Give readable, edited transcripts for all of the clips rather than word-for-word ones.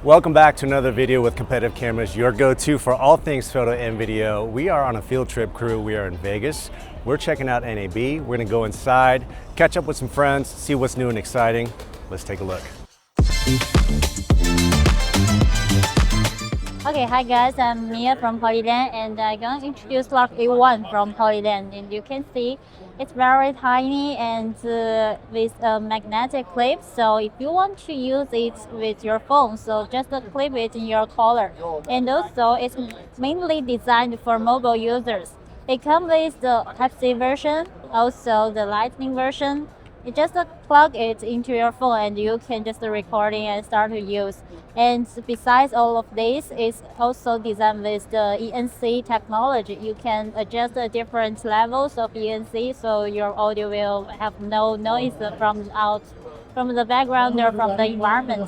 Welcome back to another video with Competitive Cameras, your go-to for all things photo and video. We are on a field trip crew. We are in Vegas. We're checking out NAB. We're gonna go inside, catch up with some friends, see what's new and exciting. Let's take a look. Okay, hi guys, I'm Mia from Hollyland and I'm going to introduce SmallRig A1 from Hollyland. And you can see it's very tiny and with a magnetic clip. So if you want to use it with your phone, so just clip it in your collar. And also it's mainly designed for mobile users. It comes with the Type-C version, also the Lightning version. You just plug it into your phone and you can just recording and start to use. And besides all of this, it's also designed with the ENC technology. You can adjust the different levels of ENC so your audio will have no noise from the background or from the environment.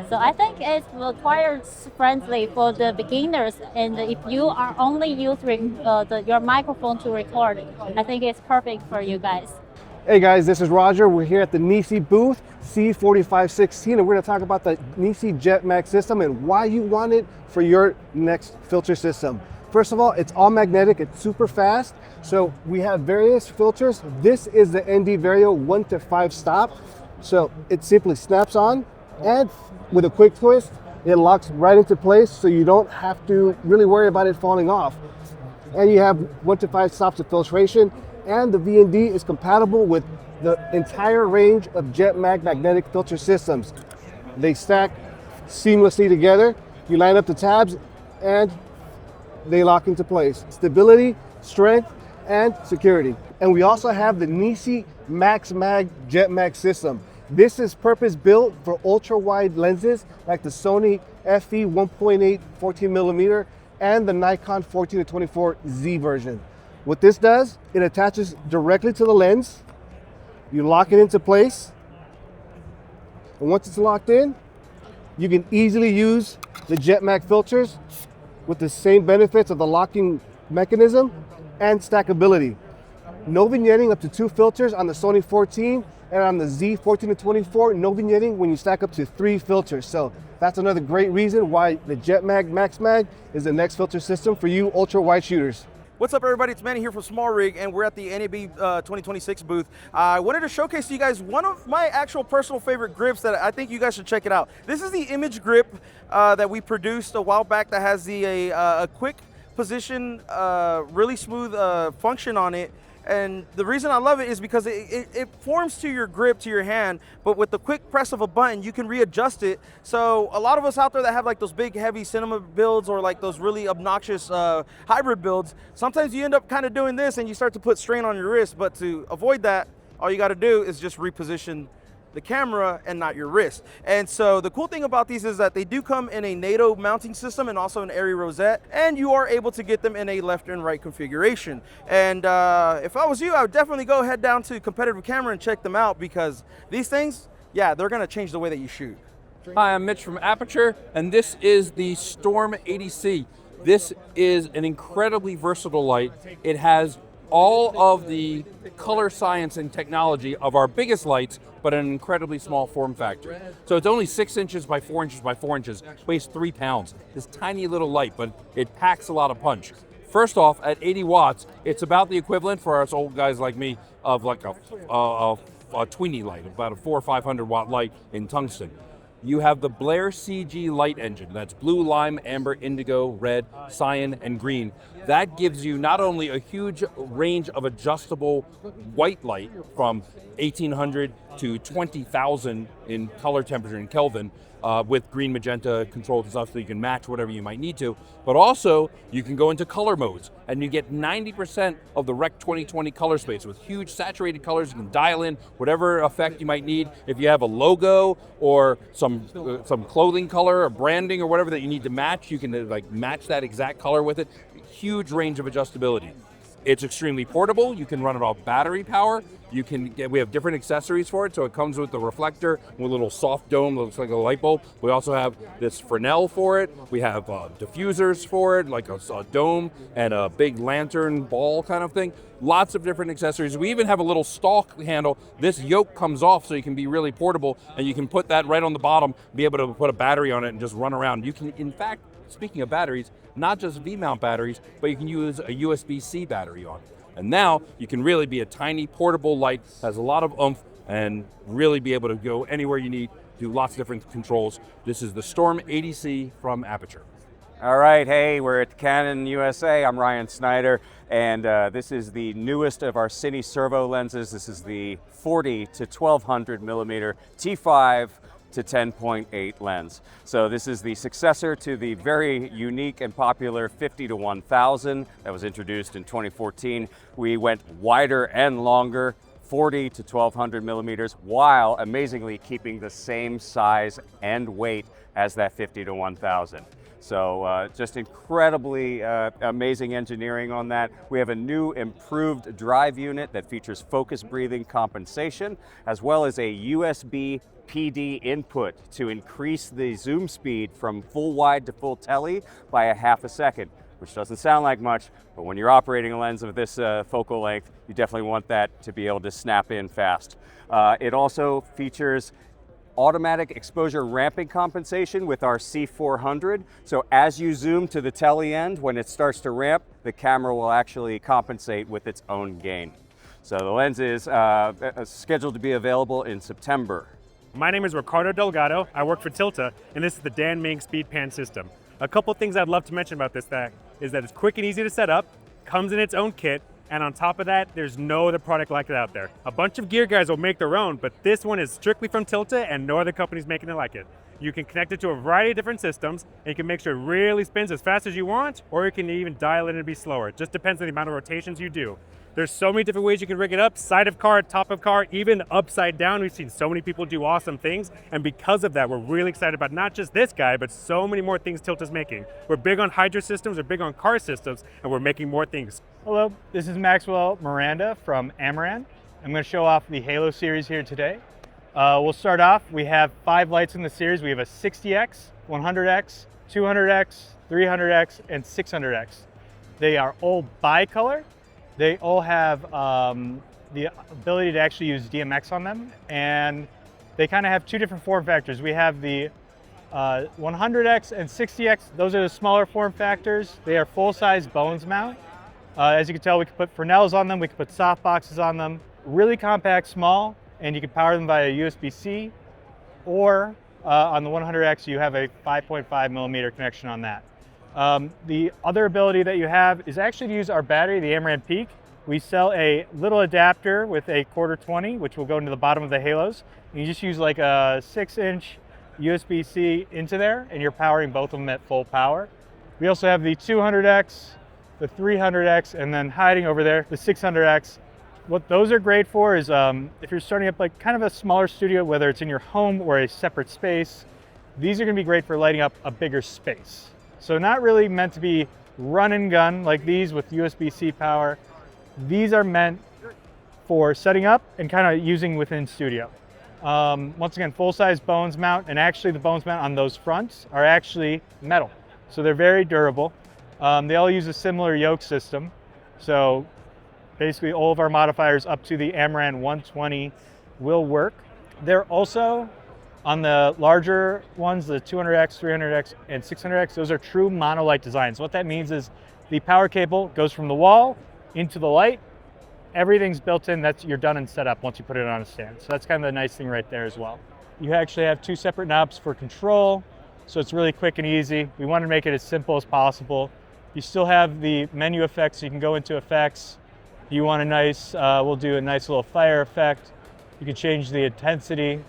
So I think it's quite friendly for the beginners, and if you are only using your microphone to record, I think it's perfect for you guys. Hey guys, this is Roger. We're here at the Nissi booth, C4516, and we're going to talk about the Nissi Jetmax system and why you want it for your next filter system. First of all, it's all magnetic, it's super fast. So we have various filters. This is the ND Vario 1 to 5 stop. So it simply snaps on, and with a quick twist, it locks right into place so you don't have to really worry about it falling off. And you have 1 to 5 stops of filtration. And the V&D is compatible with the entire range of Jetmag magnetic filter systems. They stack seamlessly together. You line up the tabs and they lock into place. Stability, strength, and security. And we also have the Nissi Max Mag Jetmag system. This is purpose-built for ultra-wide lenses like the Sony FE 1.8 14mm and the Nikon 14-24Z version. What this does, it attaches directly to the lens. You lock it into place. And once it's locked in, you can easily use the Jetmag filters with the same benefits of the locking mechanism and stackability. No vignetting up to 2 filters on the Sony 14 and on the Z 14-24, no vignetting when you stack up to 3 filters. So that's another great reason why the Jetmag Max Mag is the next filter system for you ultra wide shooters. What's up, everybody? It's Manny here from SmallRig, and we're at the NAB 2026 booth. I wanted to showcase to you guys one of my actual personal favorite grips that I think you guys should check it out. This is the image grip that we produced a while back that has a quick position, really smooth function on it. And the reason I love it is because it forms to your grip, to your hand, but with the quick press of a button, you can readjust it. So a lot of us out there that have like those big, heavy cinema builds or like those really obnoxious hybrid builds, sometimes you end up kind of doing this and you start to put strain on your wrist. But to avoid that, all you got to do is just reposition the camera and not your wrist. And so the cool thing about these is that they do come in a NATO mounting system and also an airy rosette, and you are able to get them in a left and right configuration. And if I was you, I would definitely go head down to Competitive Camera and check them out, because these things, yeah, they're gonna change the way that you shoot. Hi, I'm Mitch from Aputure, and this is the Storm ADC. This is an incredibly versatile light. It has all of the color science and technology of our biggest lights, but an incredibly small form factor. So it's only 6 inches by 4 inches by 4 inches, weighs 3 pounds. This tiny little light, but it packs a lot of punch. First off, at 80 watts, it's about the equivalent for us old guys like me of like a tweeny light, about a 400 or 500 watt light in tungsten. You have the Blair CG light engine. That's blue, lime, amber, indigo, red, cyan, and green. That gives you not only a huge range of adjustable white light from 1800 to 20,000 in color temperature in Kelvin, with green, magenta controls and stuff so you can match whatever you might need to, but also you can go into color modes and you get 90% of the Rec 2020 color space with huge saturated colors. You can dial in whatever effect you might need. If you have a logo or some clothing color or branding or whatever that you need to match, you can like match that exact color with it. Huge range of adjustability. It's extremely portable. You can run it off battery power. We have different accessories for it. So it comes with the reflector with a little soft dome that looks like a light bulb. We also have this Fresnel for it. We have diffusers for it, like a dome and a big lantern ball kind of thing. Lots of different accessories. We even have a little stalk handle. This yoke comes off so you can be really portable, and you can put that right on the bottom, be able to put a battery on it and just run around. You can, in fact, speaking of batteries, not just V-mount batteries, but you can use a USB-C battery on it. And now you can really be a tiny portable light, has a lot of oomph, and really be able to go anywhere you need, do lots of different controls. This is the Storm ADC from Aputure. All right, hey, we're at Canon USA. I'm Ryan Snyder, and this is the newest of our Cine servo lenses. This is the 40 to 1200 millimeter T5 to 10.8 lens. So this is the successor to the very unique and popular 50 to 1000 that was introduced in 2014. We went wider and longer, 40 to 1200 millimeters, while amazingly keeping the same size and weight as that 50 to 1000. So just incredibly amazing engineering on that. We have a new improved drive unit that features focus breathing compensation, as well as a USB PD input to increase the zoom speed from full wide to full tele by a half a second, which doesn't sound like much, but when you're operating a lens of this focal length, you definitely want that to be able to snap in fast. It also features automatic exposure ramping compensation with our C400. So as you zoom to the tele end, when it starts to ramp, the camera will actually compensate with its own gain. So the lens is scheduled to be available in September. My name is Ricardo Delgado. I work for Tilta, and this is the Dan Ming Speed Pan system. A couple things I'd love to mention about this is that it's quick and easy to set up, comes in its own kit, and on top of that, there's no other product like it out there. A bunch of gear guys will make their own, but this one is strictly from Tilta, and no other company's making it like it. You can connect it to a variety of different systems, and you can make sure it really spins as fast as you want, or you can even dial it and be slower. It just depends on the amount of rotations you do. There's so many different ways you can rig it up, side of car, top of car, even upside down. We've seen so many people do awesome things, and because of that, we're really excited about not just this guy, but so many more things Tilta's making. We're big on Hydra systems, we're big on car systems, and we're making more things. Hello, this is Maxwell Miranda from Amaran. I'm going to show off the Halo series here today. We'll start off, we have 5 lights in the series. We have a 60X, 100X, 200X, 300X, and 600X. They are all bicolor. They all have the ability to actually use DMX on them, and they kind of have 2 different form factors. We have the 100X and 60X. Those are the smaller form factors. They are full-size bones mount. As you can tell, we can put Fresnels on them, we can put soft boxes on them. Really compact, small, and you can power them via USB-C, or on the 100X, you have a 5.5 millimeter connection on that. The other ability that you have is actually to use our battery, the Amaran Peak. We sell a little adapter with a 1/4-20, which will go into the bottom of the Halos. And you just use like a 6-inch USB-C into there, and you're powering both of them at full power. We also have the 200X, the 300X, and then hiding over there, the 600X. What those are great for is if you're starting up like kind of a smaller studio, whether it's in your home or a separate space, these are gonna be great for lighting up a bigger space. So not really meant to be run and gun like these with USB-C power. These are meant for setting up and kind of using within studio. Once again, full-size bones mount, and actually the bones mount on those fronts are actually metal. So they're very durable. They all use a similar yoke system. So basically all of our modifiers up to the Amaran 120 will work. They're also on the larger ones, the 200X, 300X, and 600X, those are true monolight designs. What that means is the power cable goes from the wall into the light. Everything's built in, you're done and set up once you put it on a stand. So that's kind of the nice thing right there as well. You actually have 2 separate knobs for control, so it's really quick and easy. We want to make it as simple as possible. You still have the menu effects, so you can go into effects. If you want a nice, we'll do a nice little fire effect. You can change the intensity,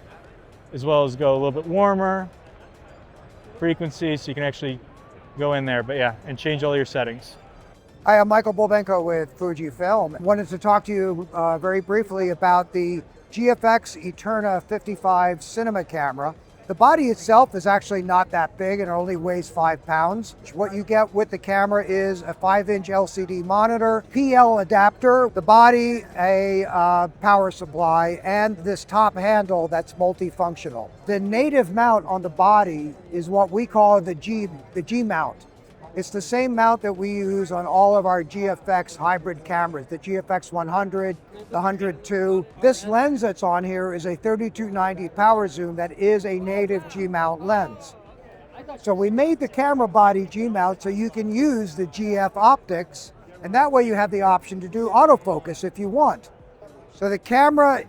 as well as go a little bit warmer, frequency, so you can actually go in there, but yeah, and change all your settings. Hi, I'm Michael Bulbenko with Fujifilm. Wanted to talk to you very briefly about the GFX Eterna 55 cinema camera. The body itself is actually not that big and only weighs 5 pounds. What you get with the camera is a 5-inch LCD monitor, PL adapter, the body, a power supply, and this top handle that's multifunctional. The native mount on the body is what we call the G mount. It's the same mount that we use on all of our GFX hybrid cameras, the GFX 100, the 102. This lens that's on here is a 3290 power zoom that is a native G-mount lens. So we made the camera body G-mount so you can use the GF optics, and that way you have the option to do autofocus if you want. So the camera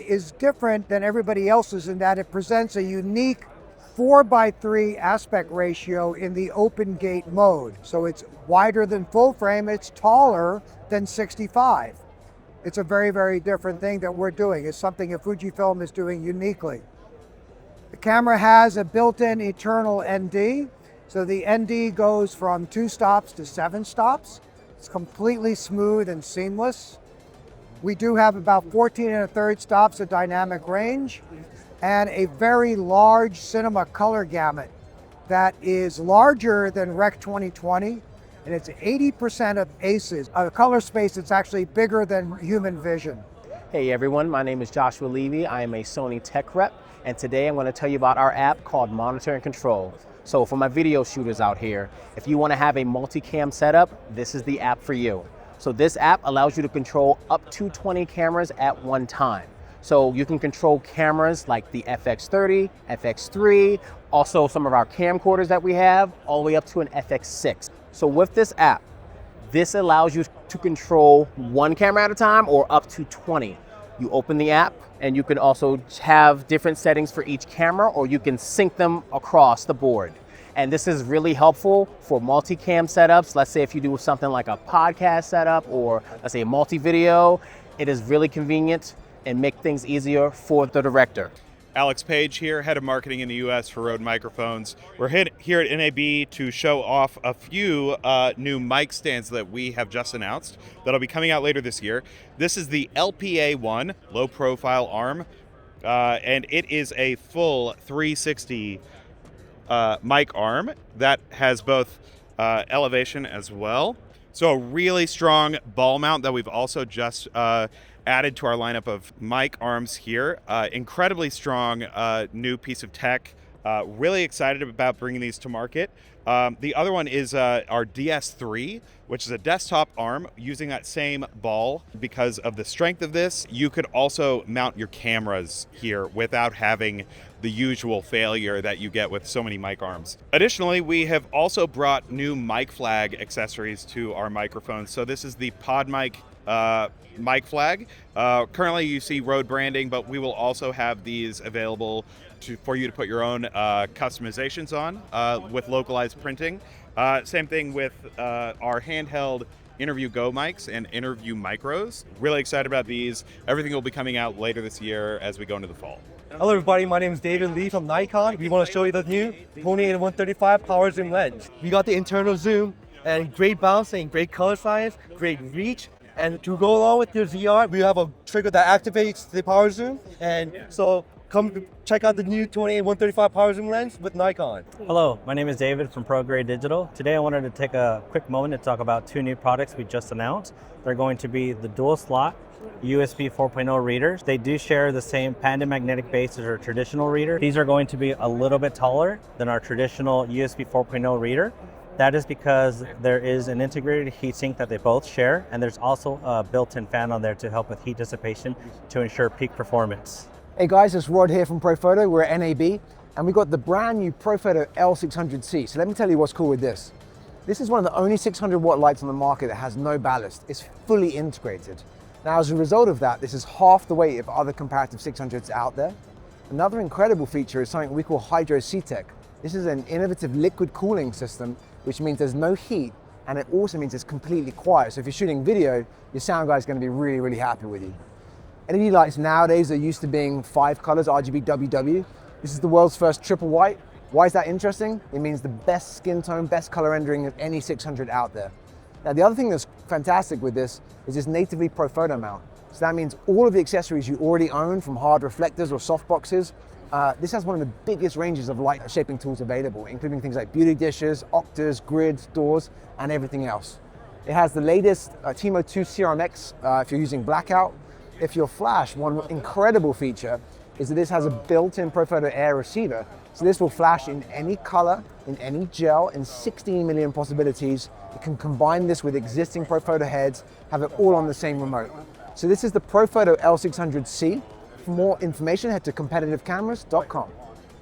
is different than everybody else's in that it presents a unique 4:3 aspect ratio in the open gate mode. So it's wider than full frame, it's taller than 65. It's a very, very different thing that we're doing. It's something that Fujifilm is doing uniquely. The camera has a built-in internal ND. So the ND goes from 2 stops to 7 stops. It's completely smooth and seamless. We do have about 14 1/3 stops of dynamic range, and a very large cinema color gamut that is larger than Rec 2020, and it's 80% of ACES, a color space that's actually bigger than human vision. Hey everyone, my name is Joshua Levy. I am a Sony tech rep, and today I'm going to tell you about our app called Monitor and Control. So for my video shooters out here, if you want to have a multicam setup, this is the app for you. So this app allows you to control up to 20 cameras at one time. So you can control cameras like the FX30, FX3, also some of our camcorders that we have, all the way up to an FX6. So with this app, this allows you to control 1 camera at a time or up to 20. You open the app and you can also have different settings for each camera, or you can sync them across the board. And this is really helpful for multicam setups. Let's say if you do something like a podcast setup or let's say a multi-video, it is really convenient and make things easier for the director. Alex Page here, Head of Marketing in the US for Rode Microphones. We're here at NAB to show off a few new mic stands that we have just announced that'll be coming out later this year. This is the LPA1, low profile arm, and it is a full 360 mic arm that has both elevation as well. So a really strong ball mount that we've also just added to our lineup of mic arms here. Incredibly strong new piece of tech. Really excited about bringing these to market. The other one is our DS3, which is a desktop arm using that same ball. Because of the strength of this, you could also mount your cameras here without having the usual failure that you get with so many mic arms. Additionally, we have also brought new mic flag accessories to our microphones. So this is the PodMic mic flag. Currently you see Rode branding, but we will also have these available for you to put your own customizations on with localized printing. Same thing with our handheld Interview Go mics and Interview Micros. Really excited about these. Everything will be coming out later this year as we go into the fall. Hello everybody, my name is David Lee from Nikon. We want to show you the new 28-135 power zoom lens. We got the internal zoom and great bouncing, great color science, great reach. And to go along with your ZR, we have a trigger that activates the power zoom. And so come check out the new 28-135 power zoom lens with Nikon. Hello, my name is David from ProGrade Digital. Today I wanted to take a quick moment to talk about 2 new products we just announced. They're going to be the dual slot USB 4.0 readers. They do share the same Panda magnetic base as our traditional reader. These are going to be a little bit taller than our traditional USB 4.0 reader. That is because there is an integrated heatsink that they both share, and there's also a built-in fan on there to help with heat dissipation to ensure peak performance. Hey guys, it's Rod here from Profoto. We're at NAB, and we got the brand new Profoto L600C. So let me tell you what's cool with this. This is one of the only 600 watt lights on the market that has no ballast. It's fully integrated. Now, as a result of that, this is half the weight of other comparative 600s out there. Another incredible feature is something we call Hydro C-Tech. This is an innovative liquid cooling system, which means there's no heat, and it also means it's completely quiet. So if you're shooting video, your sound guy is going to be really, really happy with you. LED lights nowadays are used to being 5 colors, RGB, WW. This is the world's first triple white. Why is that interesting? It means the best skin tone, best color rendering of any 600 out there. Now, the other thing that's fantastic with this is this natively Profoto mount. So that means all of the accessories you already own, from hard reflectors or softboxes, This has one of the biggest ranges of light shaping tools available, including things like beauty dishes, octas, grids, doors, and everything else. It has the latest Timo 2 CRMX if you're using blackout. If you're flash, one incredible feature is that this has a built-in Profoto Air receiver. So this will flash in any color, in any gel, in 16 million possibilities. You can combine this with existing Profoto heads, have it all on the same remote. So this is the Profoto L600C. For more information, head to competitivecameras.com.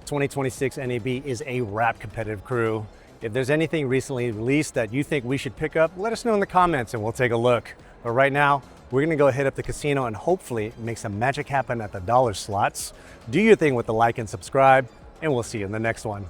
2026 NAB is a wrap, competitive crew. If there's anything recently released that you think we should pick up, let us know in the comments and we'll take a look. But right now, we're gonna go hit up the casino and hopefully make some magic happen at the dollar slots. Do your thing with the like and subscribe, and we'll see you in the next one.